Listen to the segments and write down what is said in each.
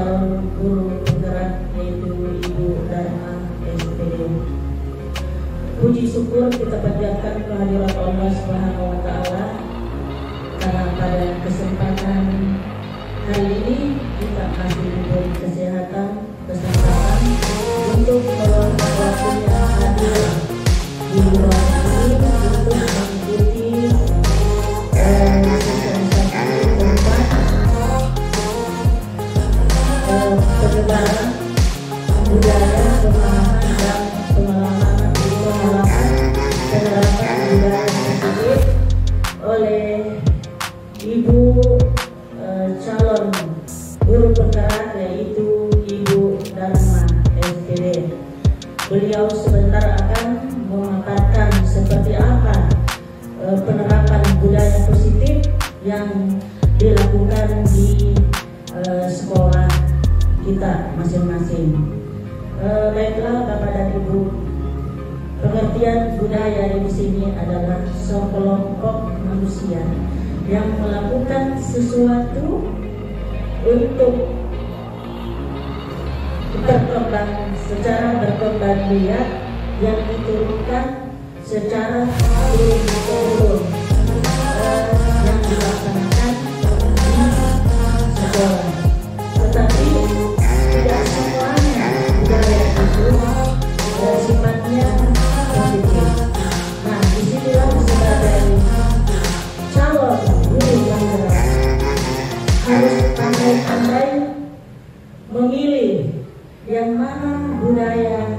calon guru penggerak yaitu Ibu Dharma SPD. Puji syukur kita panjatkan kehadirat Allah Subhanahu wa Ta'ala karena pada kesempatan hari ini kita masih diberi kesehatan, kesempatan untuk meluangkan waktu yang hadir di ruang ini untuk mengikuti sosialisasi tentang penyebaran budaya, pemahaman dan penerapan budaya tersebut oleh Ibu calon guru penggerak yaitu Ibu Dharma SPD. Beliau sebentar akan memaparkan seperti apa penerapan budaya positif yang dilakukan di sekolah kita masing-masing. Baiklah Bapak dan Ibu, pengertian budaya di sini adalah sekelompok manusia yang melakukan sesuatu untuk berkembang secara berkembang biak yang diturunkan secara turun-temurun yang dilaksanakan di sekolah. Tetapi tidak semuanya budaya itu sifatnya positif. Nah, disinilah sebagai calon guru penggerak harus pandai-pandai memilih yang mana budaya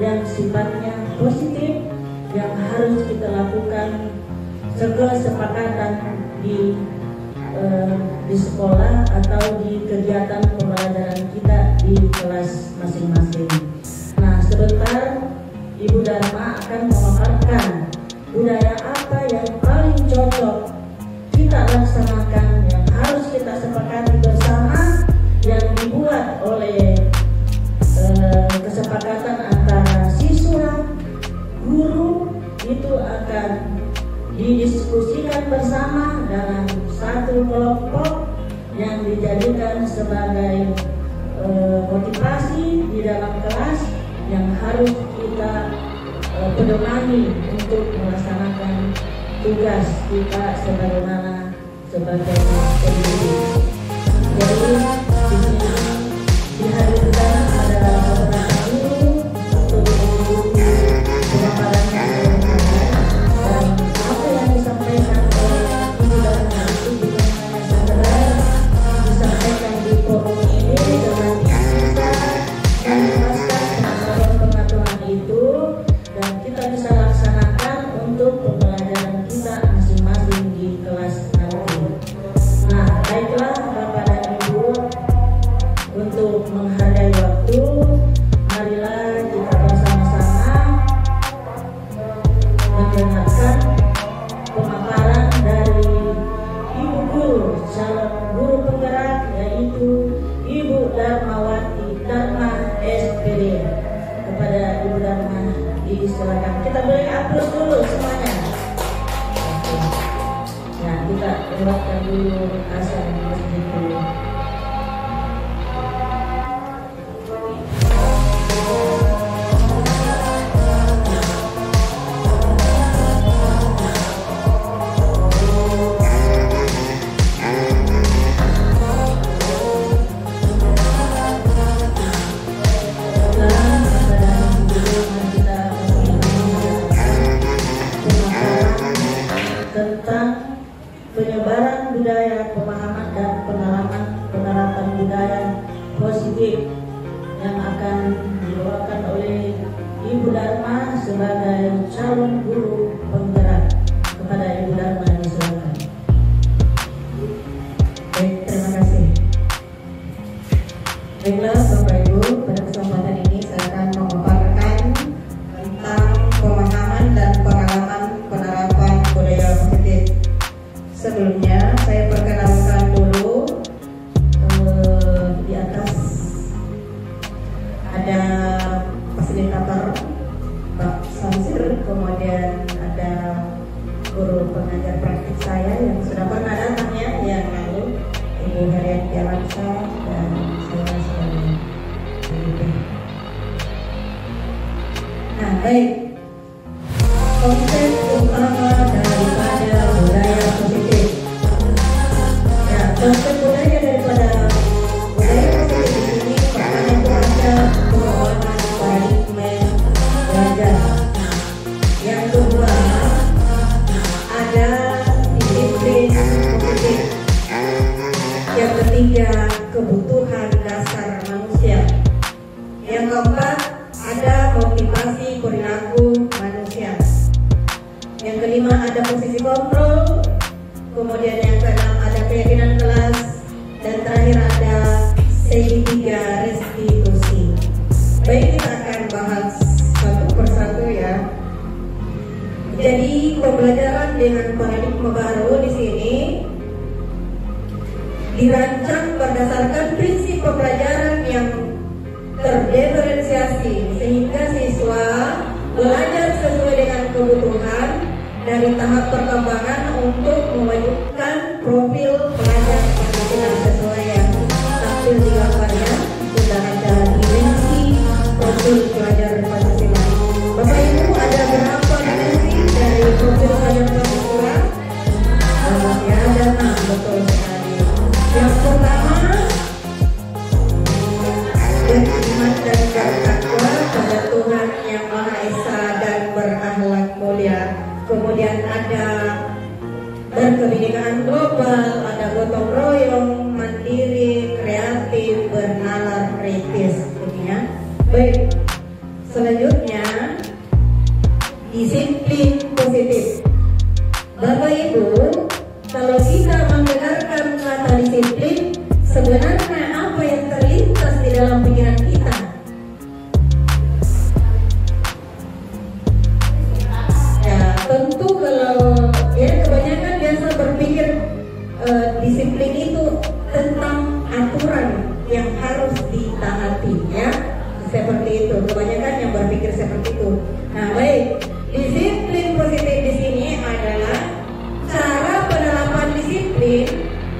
yang sifatnya positif yang harus kita lakukan kesepakatan di sekolah atau di kegiatan pembelajaran kita di kelas masing-masing. Nah, sebentar Ibu Dharma akan memaparkan budaya apa yang paling cocok kita laksanakan, yang harus kita sepakati bersama, yang dibuat oleh kesepakatan antara siswa, guru, itu akan didiskusikan bersama dalam satu kelompok yang dijadikan sebagai motivasi di dalam kelas yang harus kita pedomani untuk melaksanakan tugas kita sebagaimana sebagai pendidik. Jadi di sini dihadirkan ada beberapa guru untuk mengikuti pemaparan dan apa yang disampaikan oleh Ibu Dharma itu bukan hanya sekedar disampaikan di forum ini dengan bisa menjelaskan pengetahuan itu dan kita bisa laksanakan untuk pembelajaran kita masing-masing di kelas nanti. Nah, baiklah Bapak dan Ibu, untuk menghargai waktu, marilah kita bersama-sama mendengarkan pemaparan dari Ibu Guru, calon guru penggerak yaitu Ibu Dharmawati Dharma SPD. Kepada Ibu Dharma disilakan. Kita beri aplaus dulu semuanya. Nah, kita lewatkan dulu azan masjid dulu. Tentang penyebaran budaya, pemahaman dan penerapan budaya positif yang akan dibawakan oleh Ibu Dharma sebagai calon guru penggerak. Kepada Ibu Dharma disilakan. Baik, terima kasih. Baiklah Bapak Ibu, pada kesempatan ini saya akan memaparkan tentang pemahaman dan pengalaman penerapan budaya positif. Sebelumnya saya perkenalkan dulu di atas ada fasilitator Pak Samsir, kemudian ada guru pengajar praktik saya yang sudah pernah datang ya yang lalu, Ibu Herian Jalansa, dan saya Nah, baik. Konsep utama daripada budaya positif. Ya, konsep budaya daripada budaya positif ini pertama itu ada perubahan paradigma belajar. Yang kedua ada disiplin positif. Yang ketiga kebutuhan dasar manusia. Yang keempat ada motivasi perilaku manusia. Yang kelima ada posisi kontrol. Kemudian yang keenam ada keyakinan kelas. Dan terakhir ada segitiga restitusi. Baik, kita akan bahas satu persatu ya. Jadi pembelajaran dengan paradigma baru di sini dirancang berdasarkan prinsip pembelajaran yang terdiferensiasi sehingga siswa belajar sesuai dengan kebutuhan dari tahap perkembangan untuk mewujudkan profil pelajar Pancasila sesuai yang tampil di gambarnya. Sudah ada dimensi profil pelajar Pancasila. Bapak Ibu, ada berapa dimensi dari profil pelajar Pancasila? Ya ada 6, betul sekali. Yang pertama, beriman dan bertakwa pada Tuhan Yang Maha Esa dan berakhlak mulia. Kemudian ada berkebinekaan global, ada gotong royong, mandiri, kreatif, bernalar kritis. Ya. Baik, selanjutnya disiplin positif. Bapak Ibu, kalau kita mendengarkan kata disiplin, sebenarnya apa yang terlintas di dalam pikiran kita? Ya, tentu kalau ya kebanyakan biasa berpikir disiplin itu tentang aturan yang harus ditaati, ya. Seperti itu. Kebanyakan yang berpikir seperti itu. Nah, baik. Disiplin positif di sini adalah cara penerapan disiplin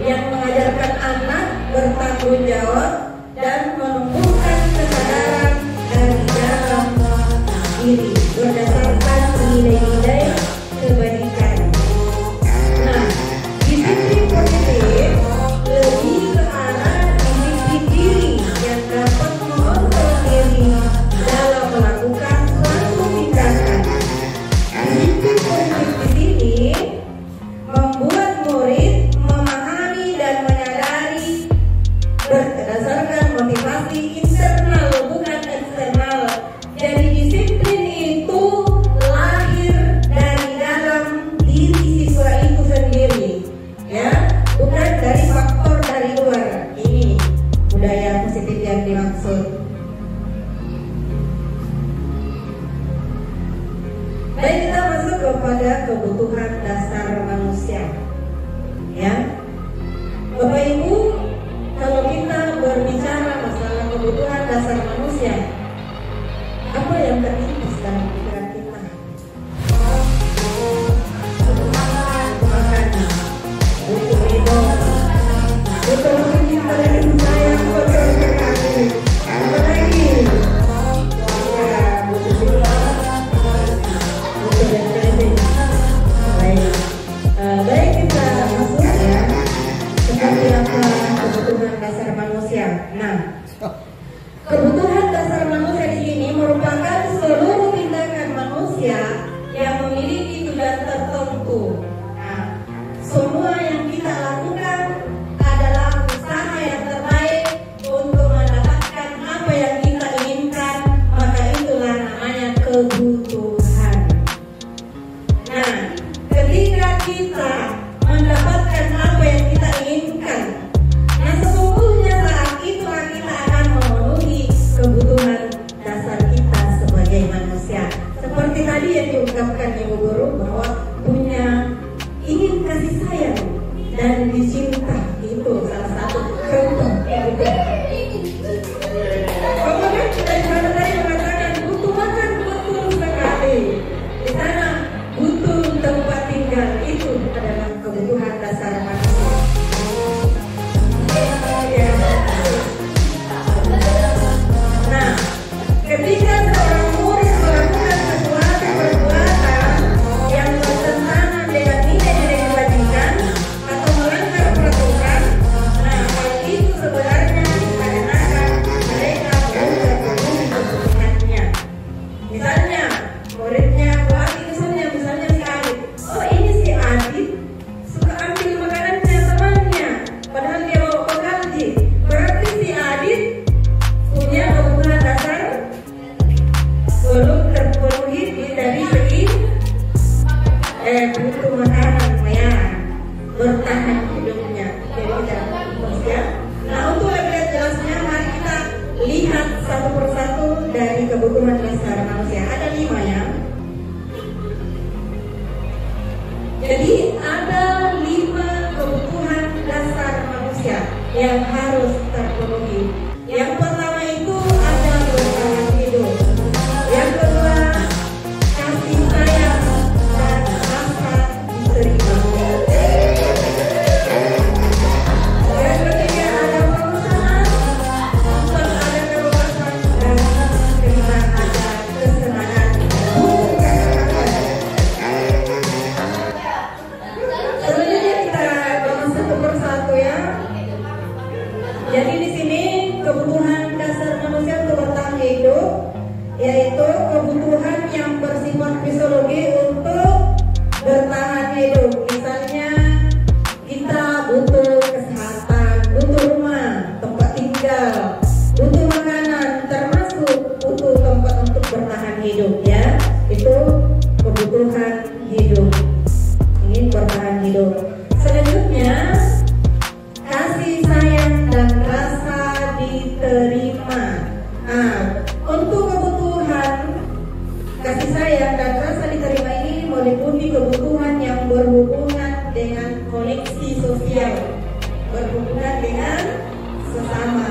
yang mengajarkan anak bertanggung jawab dan menumbuhkan kesadaran dari dalam diri berdasarkan nilai-nilai kebaikan. Nah, disiplin positif lebih ke arah disiplin diri yang dapat mengontrol diri dalam melakukan suatu tindakan. Disiplin positif di sini membuat murid memahami dan menyadari berdasarkan motivasi internal bukan eksternal. Jadi disiplin itu lahir dari dalam diri siswa itu sendiri, ya, bukan dari faktor dari luar. Ini budaya positif yang dimaksud. Baik, kita masuk kepada kebutuhan dasar manusia, ya. Bapak Ibu, kalau kita berbicara masalah kebutuhan dasar manusia, apa yang terlintas dalam pikiran kita? Makan, butuh ridho, butuh cinta dan sayang, butuh sekali. Apa lagi? Ya, butuh cinta, butuh depresi. Baik, baik, kita masuk ya. Seperti apa kebutuhan dasar manusia? Nah, kebutuhan dasar manusia di sini merupakan seluruh tindakan manusia yang memiliki tujuan tertentu. Nah, semua yang kita lakukan adalah usaha yang terbaik untuk mendapatkan apa yang kita inginkan, maka itulah namanya kebutuhan. Nah, ketika kita mendapatkan apa yang kita inginkan, nah sesungguhnya saat itulah kita akan memenuhi kebutuhan lihat satu persatu dari kebutuhan dasar manusia. Ada 5 ya. Jadi ada 5 kebutuhan dasar manusia yang harus terpenuhi. Yang pertama itu ada bertahan hidup. Yang kedua, kasih sayang dan rasa diterima. Yang ketiga, ada perusahaan untuk ada kebebasan dan kelima ada kesenangan. Selanjutnya kita bahas satu persatu ya. Jadi di sini kebutuhan dasar manusia untuk bertahan hidup, yaitu kebutuhan yang bersifat fisiologi untuk bertahan hidup. Misalnya kita butuh kesehatan, butuh rumah, tempat tinggal, butuh makanan, termasuk butuh tempat untuk bertahan hidup ya. Itu kebutuhan hidup. Ingin bertahan hidup. Selanjutnya kasih sayang dan rasa diterima. Untuk kebutuhan kasih sayang dan rasa diterima ini meliputi kebutuhan yang berhubungan dengan koneksi sosial, berhubungan dengan sesama.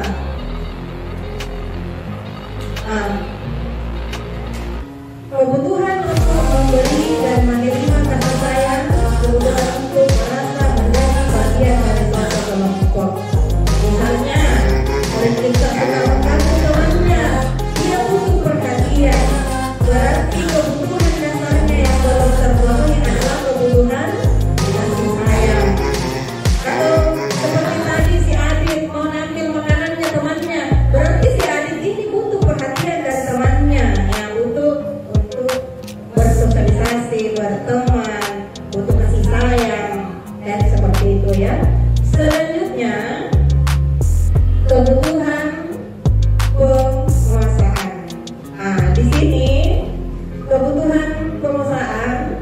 Kebutuhan untuk memberi dan menerima kasih sayang, kebutuhan untuk merasa menjadi bagian dari suatu kelompok. Misalnya, kita menawarkan temannya, dia butuh perhatian. Berarti kebutuhan dasarnya yang belum terpenuhi adalah kebutuhan kasih sayang. Atau seperti tadi si Adit mau ngambil makanannya temannya, berarti si Adit ini butuh perhatian dari temannya, yang butuh untuk bersosialisasi, berteman, butuh kasih sayang, dan seperti itu ya. Selanjutnya kebutuhan penguasaan. Di sini kebutuhan penguasaan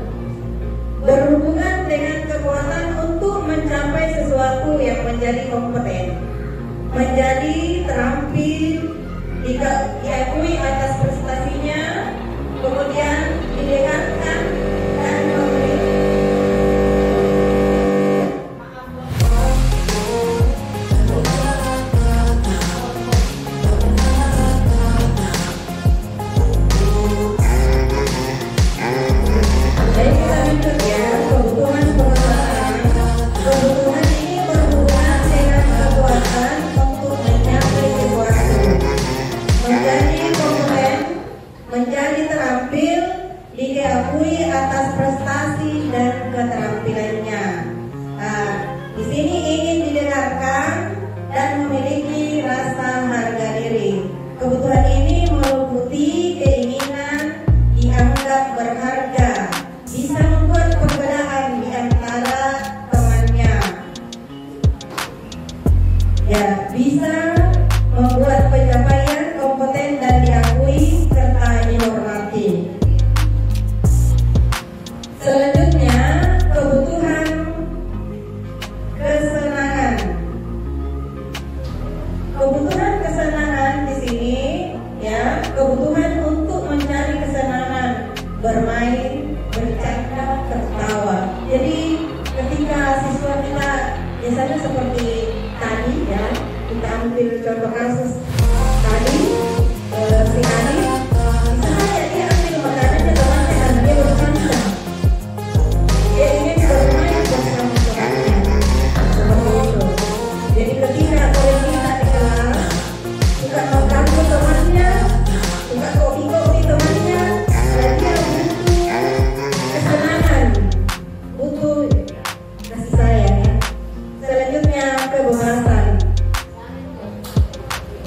berhubungan dengan kekuatan untuk mencapai sesuatu yang menjadi kompeten, menjadi terampil, diakui atas prestasinya, kemudian didengarkan dan memberi. Jadi kita lanjut ya, kebutuhan penguasaan. Kebutuhan ini berhubungan dengan kekuatan untuk mencapai sesuatu, menjadi kompeten, menjadi terampil, diakui atas prestasi dan keterampilannya. Di sini ingin didengarkan dan memiliki rasa harga diri. Kebutuhan ini meliputi keinginan dianggap berharga, bisa membuat perbedaan di antara temannya. Ya, bisa membuat pencapaian kompeten dan diakui serta dihormati. Selanjutnya, kebutuhan kesenangan. Kebutuhan kesenangan di sini ya, kebutuhan untuk mencari kesenangan, bermain, bercanda, tertawa. Jadi ketika siswa kita biasanya seperti tadi ya, kita ambil contoh kasus tadi, si Adi misalnya dia ambil makanannya temannya dan dia bercanda, dia ingin bermain bersama temannya, seperti itu. Jadi ketika oleh kita di kelas suka mengganggu temannya, suka kopi-kopi temannya, dan dia butuh kesenangan, butuh kasih sayang ya. Selanjutnya kebebasan.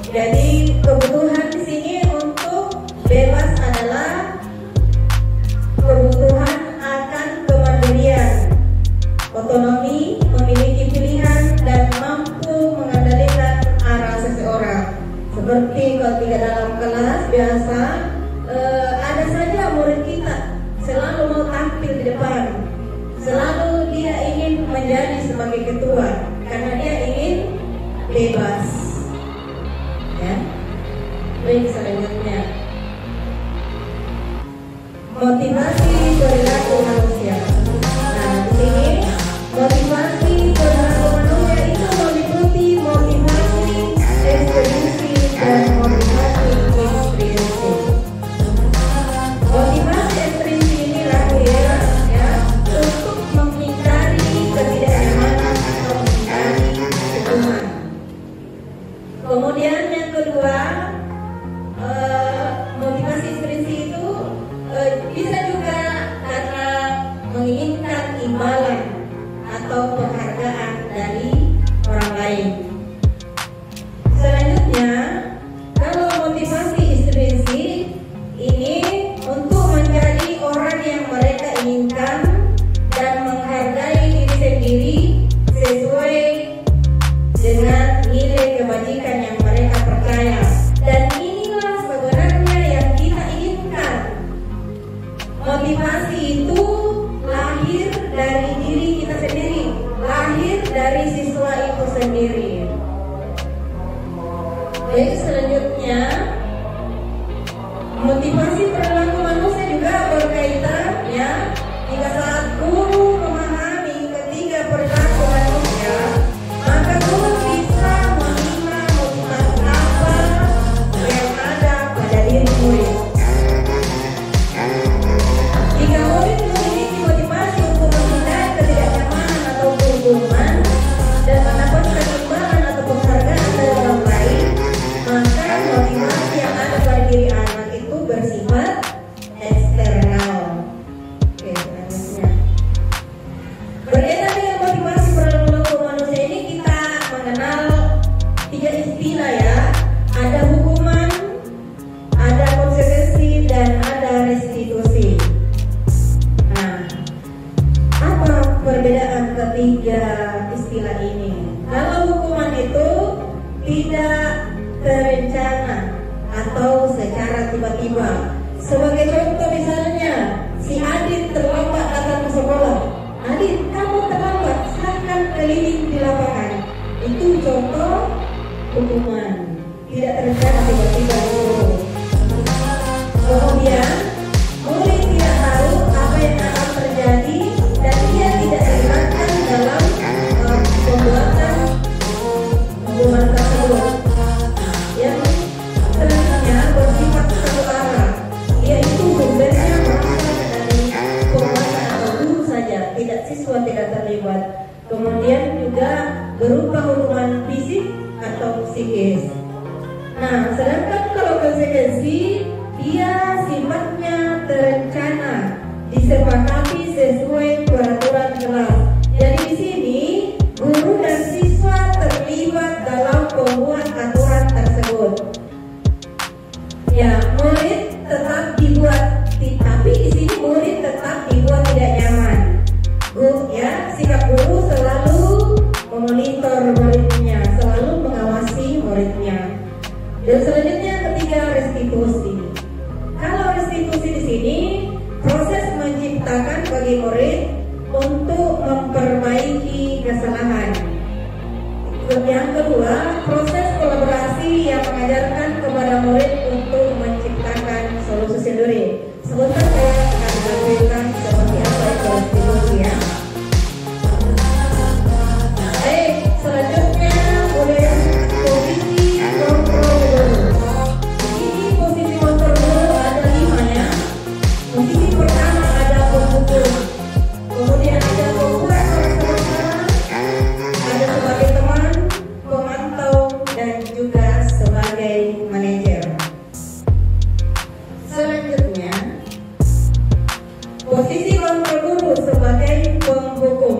Jadi kebutuhan di sini untuk bebas adalah kebutuhan akan kemandirian, otonomi, memiliki pilihan dan mampu mengendalikan arah seseorang. Seperti ketika dalam kelas biasa ada saja murid kita selalu mau tampil di depan, selalu dia ingin menjadi sebagai ketua karena dia ingin bebas. Ya. Baik, selanjutnya motivasi perilaku manusia. Nah, di sini motivasi perilaku manusia itu meliputi motivasi ekstrinsik dan motivasi intrinsik. Motivasi ekstrinsik ini lahir untuk menghindari ketidaknyamanan atau menghindari hukuman. Kemudian yang kedua, motivasi intrinsik itu bisa juga karena menginginkan imbalan atau penghargaan dari orang lain. Selanjutnya, kalau motivasi intrinsik ini untuk menjadi orang yang mereka inginkan dan menghargai diri sendiri sesuai dengan nilai kebajikan yang mereka percaya. Dan inilah sebenarnya yang kita inginkan. Motivasi itu lahir dari diri kita sendiri, lahir dari siswa itu sendiri. Baik, selanjutnya motivasi perilaku manusia juga berkaitan jika saat guru memahami ketiga perilaku manusia, maka guru bisa menilai motivasi apa yang ada pada diri murid. Jika murid memiliki motivasi untuk menghindari ketidaknyamanan atau hukuman dan mendapatkan imbalan atau penghargaan dari orang lain, maka motivasi yang ada pada diri anak itu bersifat eksternal. Oke, selanjutnya berkaitan dengan motivasi perilaku manusia ini kita mengenal 3 istilah ya. Ada hukuman, ada konsekuensi, dan ada restitusi. Nah, apa perbedaan ketiga istilah ini? Kalau hukuman itu tidak terencana atau secara tiba-tiba. Sebagai contoh misalnya, si Adit terlambat datang ke sekolah. Adit, kamu terlambat, silakan keliling di lapangan. Itu contoh hukuman. Tidak terencana, tiba-tiba disuruh. Kemudian murid tidak tahu apa yang akan terjadi dan dia tidak dilibatkan dalam pembuatan hukuman tersebut. Yang selanjutnya bersifat satu arah, yaitu sumbernya berasal dari penguasa atau guru saja, tidak siswa tidak terlibat. Kemudian juga berupa hukuman fisik atau psikis. Nah, sedangkan kalau konsekuensi dia sifatnya terencana, disepakati sesuai peraturan kelas. Jadi di sini guru dan siswa terlibat dalam pembuat aturan tersebut. Ya, murid tetap dibuat, tapi di sini murid tetap dibuat tidak nyaman. Sikap guru selalu memonitor muridnya, selalu mengawasi muridnya. Dan selanjutnya ketiga, restitusi. Kalau restitusi di sini proses menciptakan bagi murid untuk memperbaiki kesalahan. Yang kedua, proses kolaborasi yang mengajarkan kepada murid untuk menciptakan solusi sendiri. Sebentar saya akan tampilkan seperti apa itu restitusi ya. Baik, selanjutnya boleh posisi kontrol guru. Ini posisi kontrol guru ada 5 ya. Posisi pertama ada pemukul, kemudian ada pembuat bersama-sama, ada sebagai teman, pemantau, dan juga sebagai manajer. Selanjutnya posisi kontrol guru sebagai penghukum.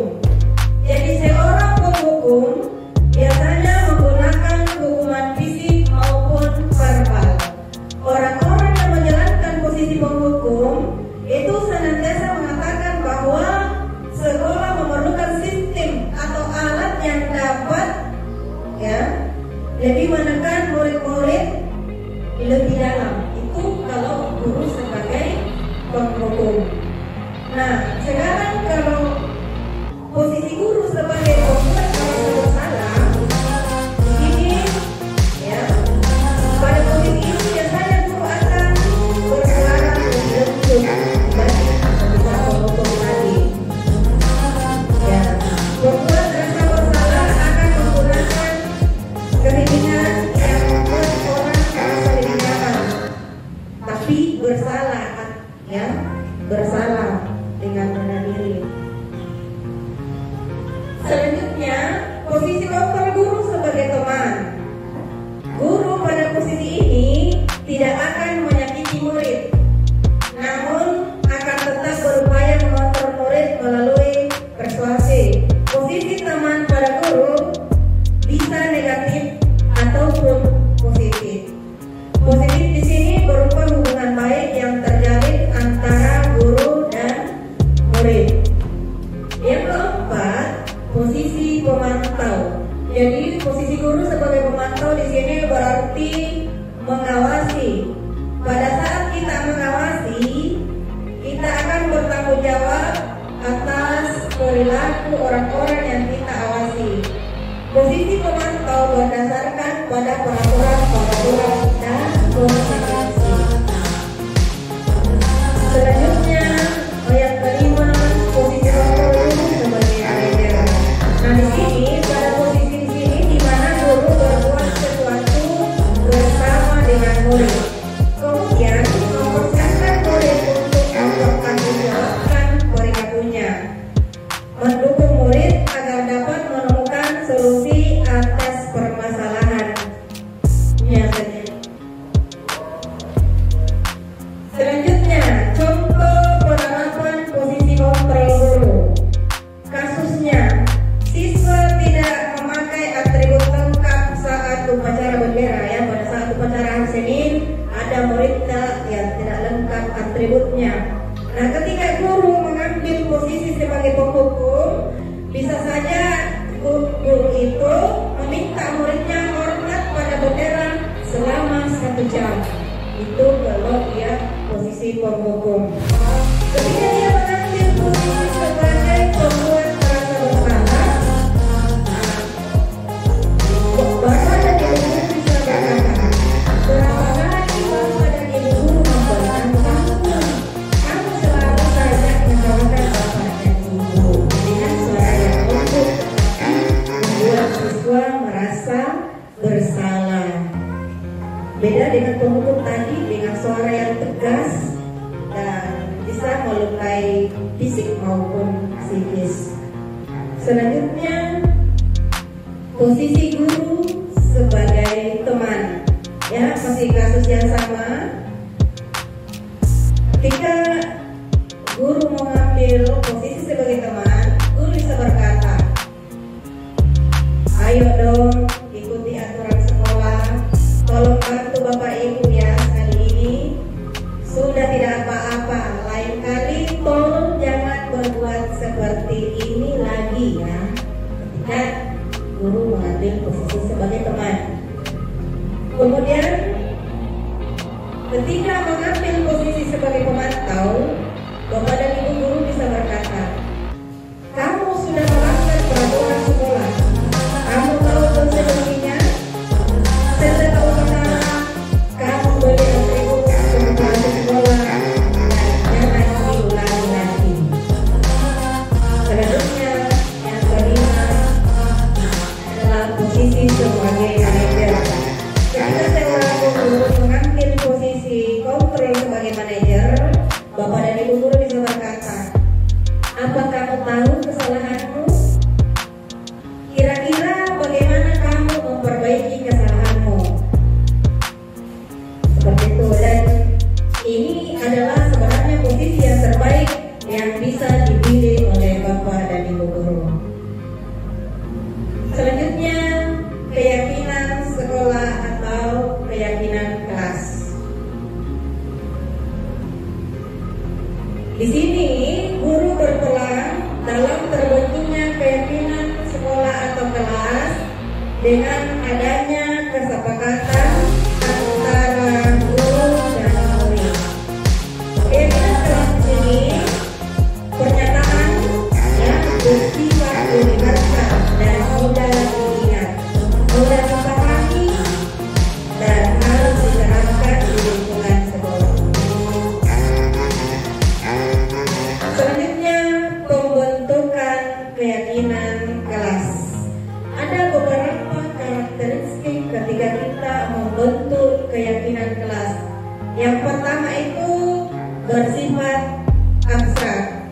Jadi seorang penghukum biasanya menggunakan hukuman fisik maupun verbal. Orang-orang yang menjalankan posisi penghukum itu senantiasa mengatakan bahwa sekolah memerlukan sistem atau alat yang dapat lebih menekan murid-murid lebih dalam. Itu kalau guru sebagai penghukum. Nah, sekarang kalau posisi guru sebagai pembuat kalau bersalah, di sini pada posisi ini bersalah, ya, bersalah dengan benar diri. Selanjutnya, posisi kontrol guru sebagai teman. Guru pada posisi ini tidak akan menyakiti murid, namun akan tetap berupaya mengontrol murid melalui persuasi. Posisi teman pada guru bisa negatif ataupun positif. Positif di sini berupa hubungan baik yang terjalin antara guru dan murid. Yang keempat, posisi pemantau. Jadi posisi guru sebagai pemantau di sini berarti mengawasi. Pada saat kita mengawasi, kita akan bertanggung jawab atas perilaku orang-orang yang kita awasi. Posisi pemantau berdasarkan pada peraturan dan konsekuensi. Selanjutnya, ayat kelima, posisi kontrol guru sebagai manajer. Nah, di sini pada posisi di sini di mana guru berbuat sesuatu bersama dengan murid. Kemudian mempersiapkan murid untuk mempertanggungjawabkan perilakunya. Mendukung murid agar dapat menemukan solusi atas permasalahan. Selanjutnya, contoh penerapan posisi kontrol guru. Kasusnya, siswa tidak memakai atribut lengkap saat upacara bendera, ya. Pada saat upacara hari Senin ada murid yang tidak lengkap atributnya. Nah, ketika guru mengambil posisi sebagai penghukum, bisa saja guru itu meminta muridnya hormat pada bendera selama 1 jam. Itu kalau dia posisi penghukum. Ketika dia mengambil posisi sebagai pembuat merasa bersalah, bapak dan ibu guru bisa berkata, berapa kali bapak dan ibu guru memperhatikan kamu selalu saja menyalahkan bapak dan ibu dengan suara yang lembut, membuat siswa merasa bersalah. Beda dengan penghukum tadi dengan suara yang tegas dan bisa melukai fisik maupun psikis. Selanjutnya, posisi guru sebagai teman. Ya, masih kasus yang sama. Ketika guru mengambil posisi sebagai teman, guru bisa berkata, ayo dong ikuti aturan sekolah, tolong bantu bapak ibu ya, kali ini sudah tidak apa-apa, lain kali tolong jangan berbuat seperti ini lagi ya. Ketika guru mengambil posisi sebagai teman. Kemudian ketika mengambil posisi sebagai pemantau, bapak dan ibu guru bisa berkata, kamu sudah melanggar peraturan sekolah, kamu tahu konsekuensinya. Setelah upacara kamu boleh atribut kepada sekolah dan jangan diulangi lagi. Selanjutnya, yang kelima adalah posisi sebagai manajer. Ketika seorang guru mengambil posisi kontrol sebagai manajer, bapak dan ibu guru bisa berkata, apa kamu tahu kesalahanmu? Kira-kira bagaimana kamu memperbaiki kesalahanmu? Seperti itu. Dan ini adalah sebenarnya posisi yang terbaik yang bisa dipilih oleh bapak dan ibu guru. Selanjutnya, keyakinan sekolah atau keyakinan kelas. Di sini guru berperan dalam terbentuknya keyakinan sekolah atau kelas dengan adanya kesepakatan antara guru dan murid. Keyakinan kelas di sini pernyataan yang bersifat universal dan mudah diingat, mudah dipahami dan harus diterapkan di lingkungan sekolah. Selanjutnya, pembentukan keyakinan kelas. Ada beberapa karakteristik ketika kita membentuk keyakinan kelas. Yang pertama itu bersifat abstrak.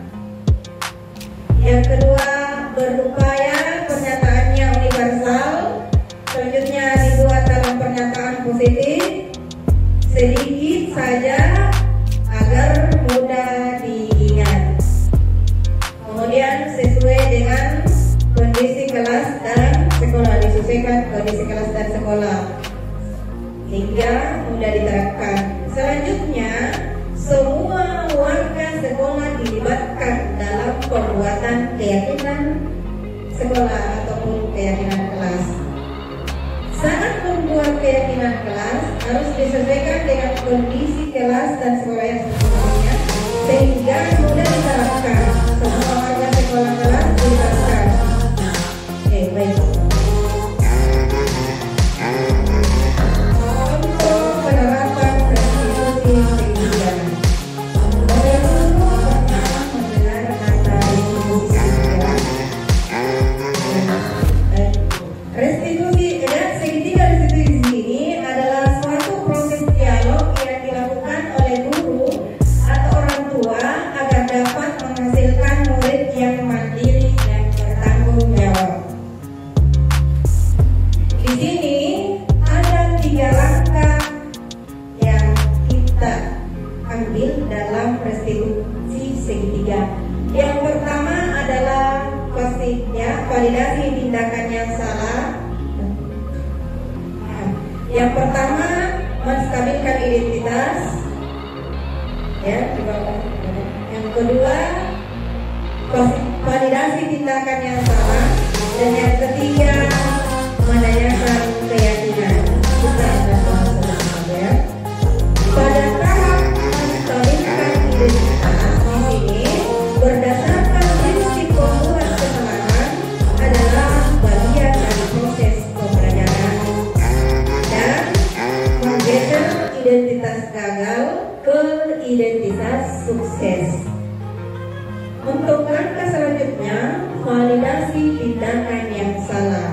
Yang kedua, berupaya pernyataannya universal. Selanjutnya dibuat dalam pernyataan positif, sedikit saja agar mudah diingat. Kemudian sesuai dengan kondisi kelas dan sekolah, disesuaikan kondisi kelas dan sekolah hingga mudah diterapkan. Selanjutnya, semua warga sekolah dilibatkan dalam pembuatan keyakinan sekolah ataupun keyakinan kelas. Saat membuat keyakinan kelas harus disesuaikan dengan kondisi kelas dan sekolah yang sesungguhnya sehingga mudah diterapkan. Semua warga sekolah kelas dilibatkan. Oke, baik. Untuk penerapan restitusi segitiga. Bapak Ibu pernah mendengar kata restitusi segitiga? Restitusi ini adalah suatu proses dialog yang dilakukan oleh guru atau orang tua agar dapat menghasilkan murid yang mandiri dan bertanggung jawab. Di sini ada 3 langkah yang kita ambil dalam restitusi segitiga. Yang pertama adalah validasi tindakan yang salah. Yang pertama, menstabilkan identitas. Yang kedua, validasi tindakan yang salah. Dan yang ketiga, menanyakan keyakinan. Kita akan bahas sama-sama ya. Pada tahap menstabilkan identitas di sini, berdasarkan prinsip pembuat kesalahan adalah bagian dari proses pembelajaran dan menggeser identitas gagal ke identitas sukses. Untuk langkah selanjutnya, validasi tindakan yang salah.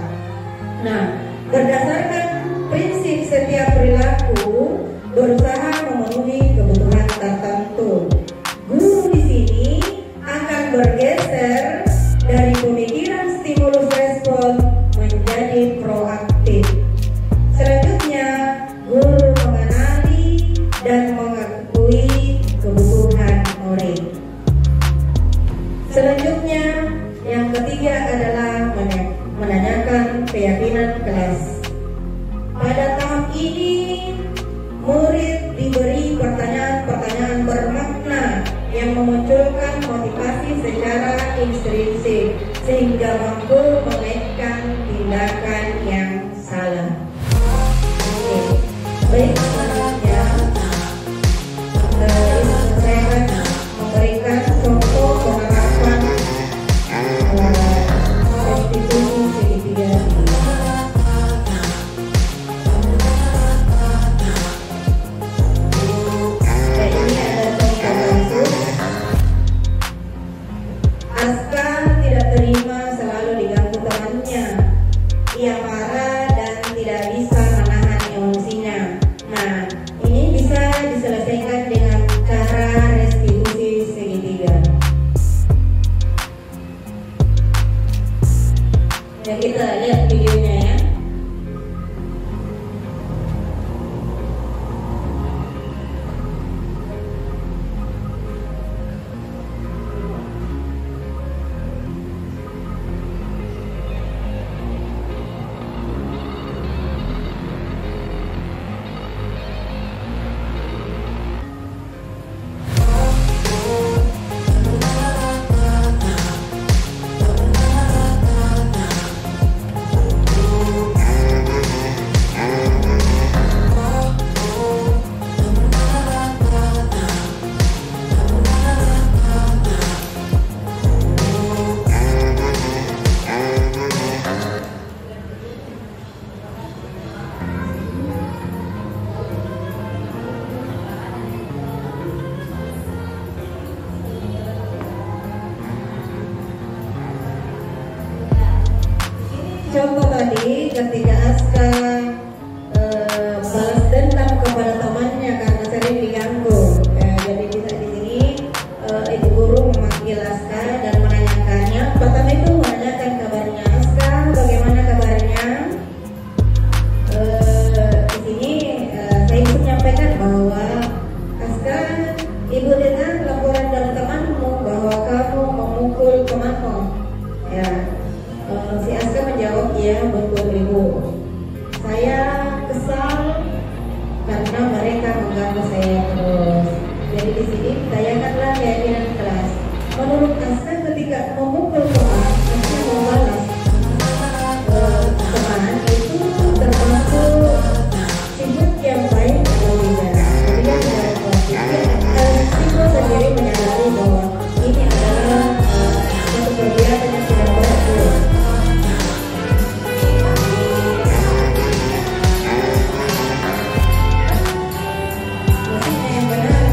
Nah, berdasarkan prinsip setiap perilaku berusaha memenuhi kebutuhan tertentu. Guru di sini akan bergeser dari pemikiran stimulus respon menjadi proaktif. Selanjutnya, guru mengenali dan mengakui kebutuhan murid. Selanjutnya, yang ketiga adalah menanyakan keyakinan kelas. Pada tahap ini, murid diberi pertanyaan-pertanyaan bermakna yang memunculkan motivasi secara intrinsik sehingga mampu mengaitkan tindakan yang salah. Baik, selanjutnya saya akan memberikan contoh penerapan restitusi segitiga. Ini ada contoh kasus. Aska tidak terima selalu diganggu temannya. Ia marah dan tidak bisa menahan emosinya. Nah, ini bisa diselesaikan dengan cara restitusi segitiga. Ya, kita lihat videonya ya. Contoh tadi ketika Aska balas dendam kepada temannya karena sering diganggu. Jadi di sini mengganggu saya terus. Jadi di sini tanyakanlah keyakinan kelas. Menurut Asa ketika memukul teman, Asa membalas teman itu termasuk sifat yang baik atau tidak. Kemudian siswa sendiri menyadari bahwa ini adalah satu kegiatan yang tidak baik. Musiknya yang benar.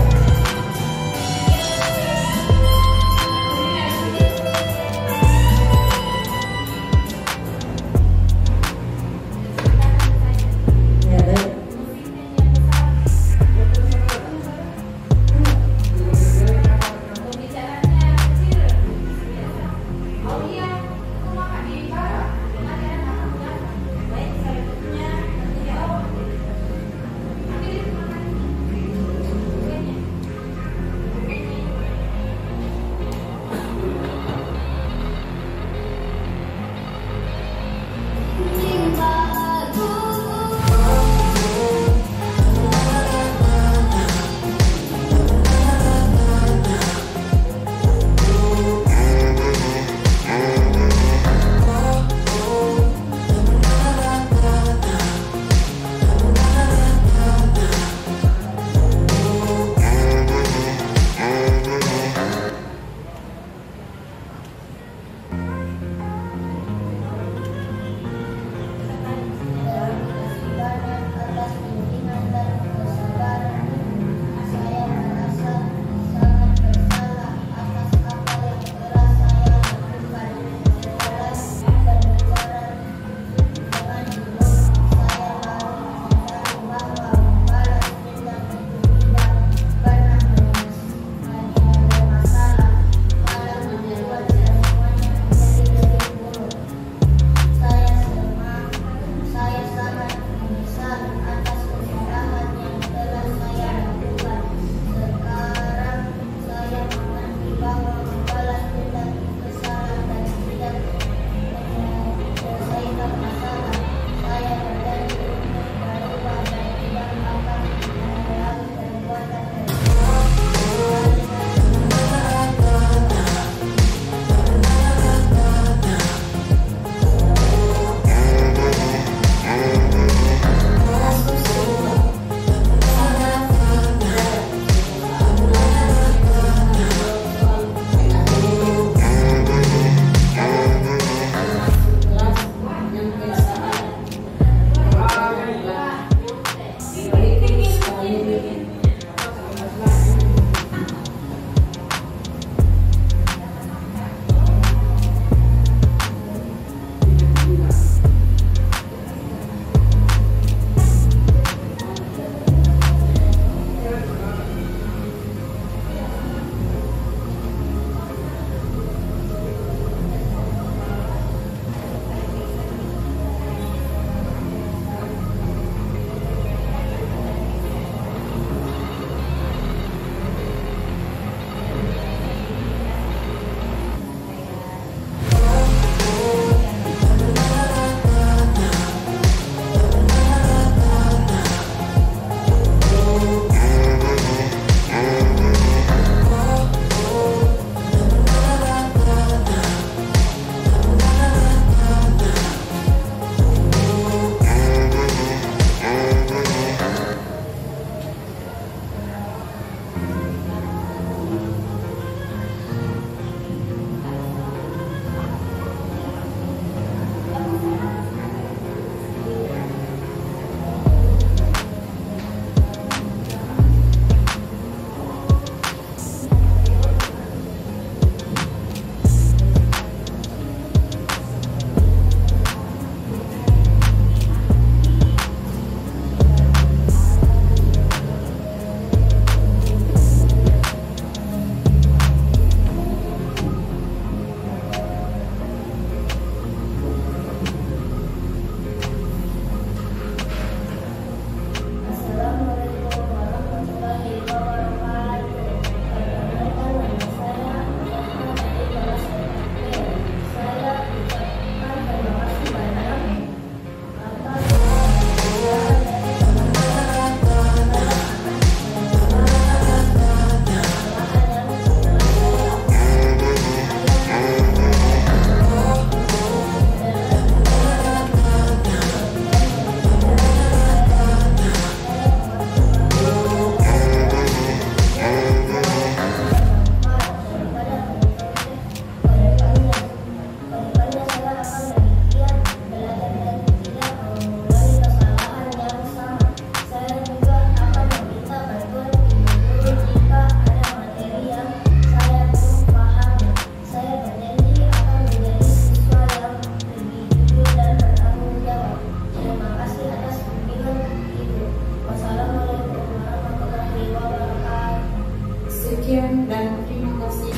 Sekian dan terima kasih.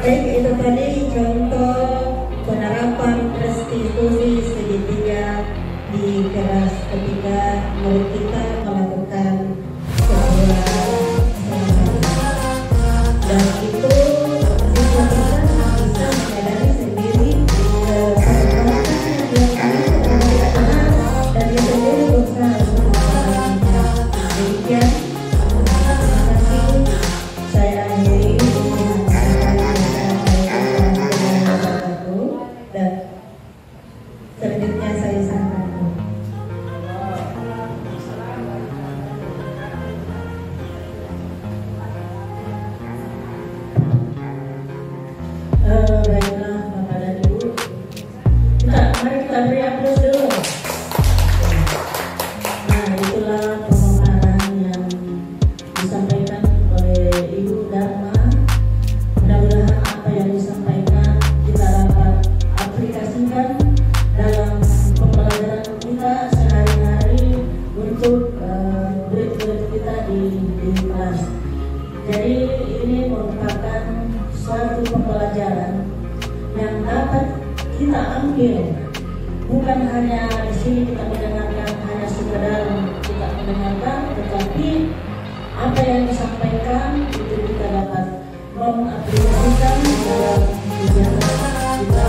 Baik, itu tadi contoh penerapan restitusi segitiga di kelas ketiga murid kita melakukan sebuah dan itu siswa kita bisa menyadari sendiri perbuatan yang dilakukan tidak benar dan dia sendiri berusaha untuk melakukannya. Demikian, terima kasih. Saya akhiri dan selanjutnya saya sampaikan. Baiklah Bapak dan Ibu, mari kita beri aplaus dulu. Nah, itulah pemaparan yang disampaikan oleh Ibu Dharma. Mudah-mudahan apa yang disampaikan kita dapat aplikasikan dalam pembelajaran kita sehari-hari untuk murid-murid kita di kelas. Jadi ini merupakan suatu pembelajaran yang dapat kita ambil, bukan hanya di sini kita mendengarkan hanya sekedar kita mendengarkan, tetapi apa yang disampaikan itu kita dapat mengaplikasikan dalam kegiatan kita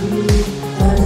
di kelas.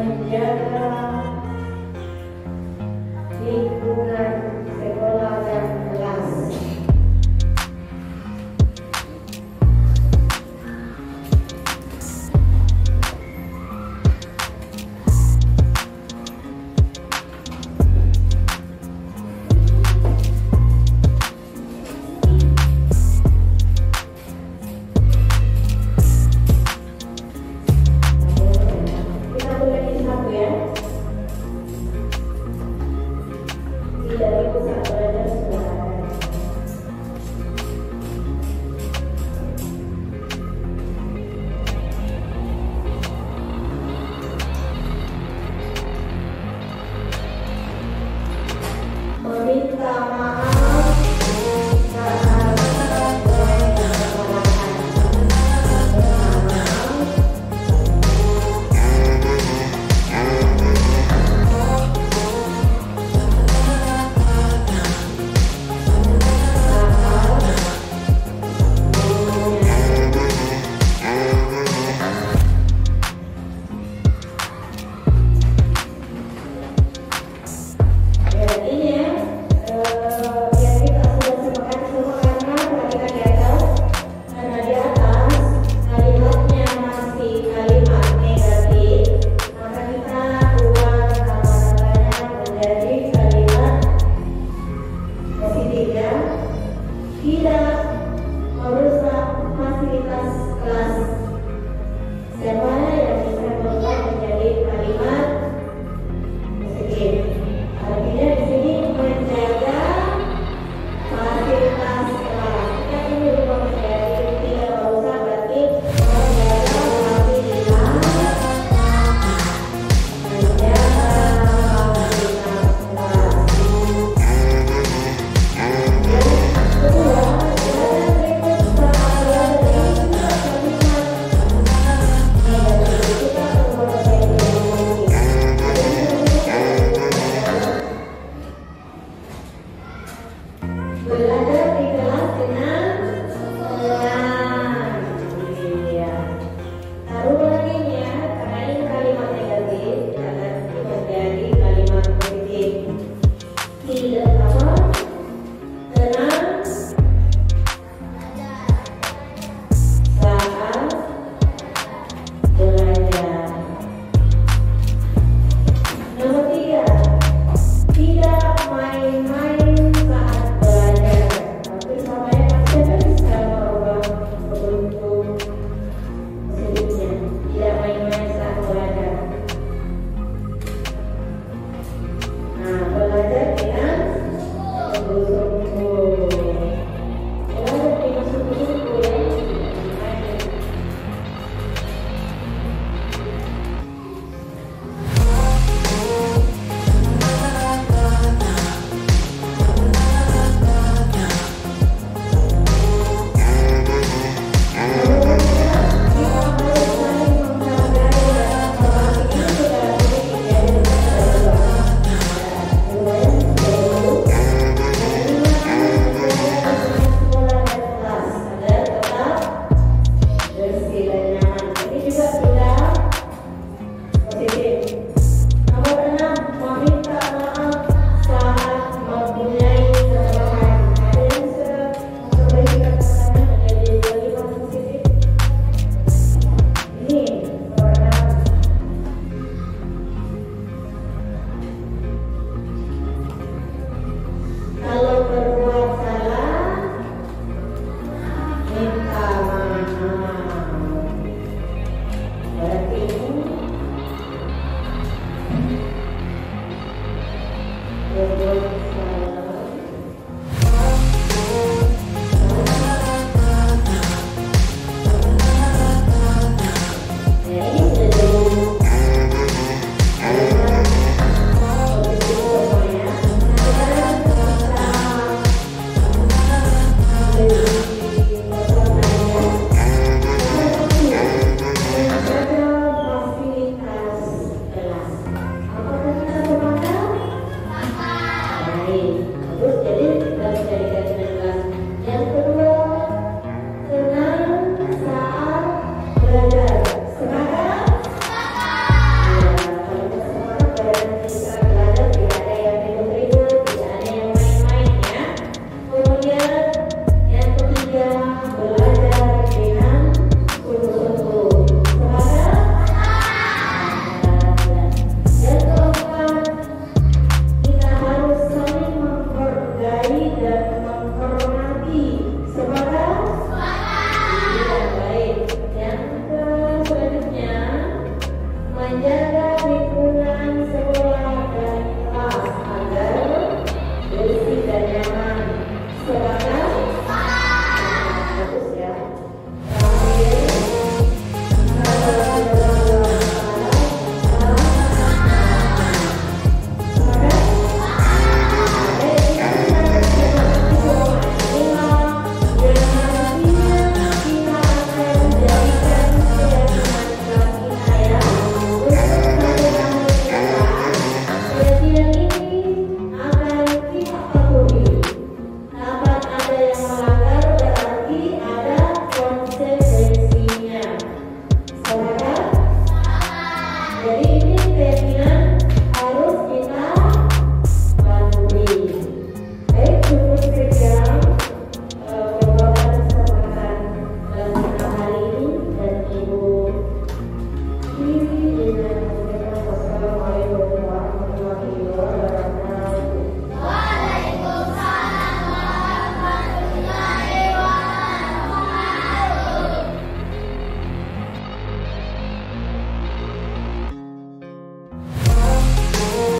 menjaga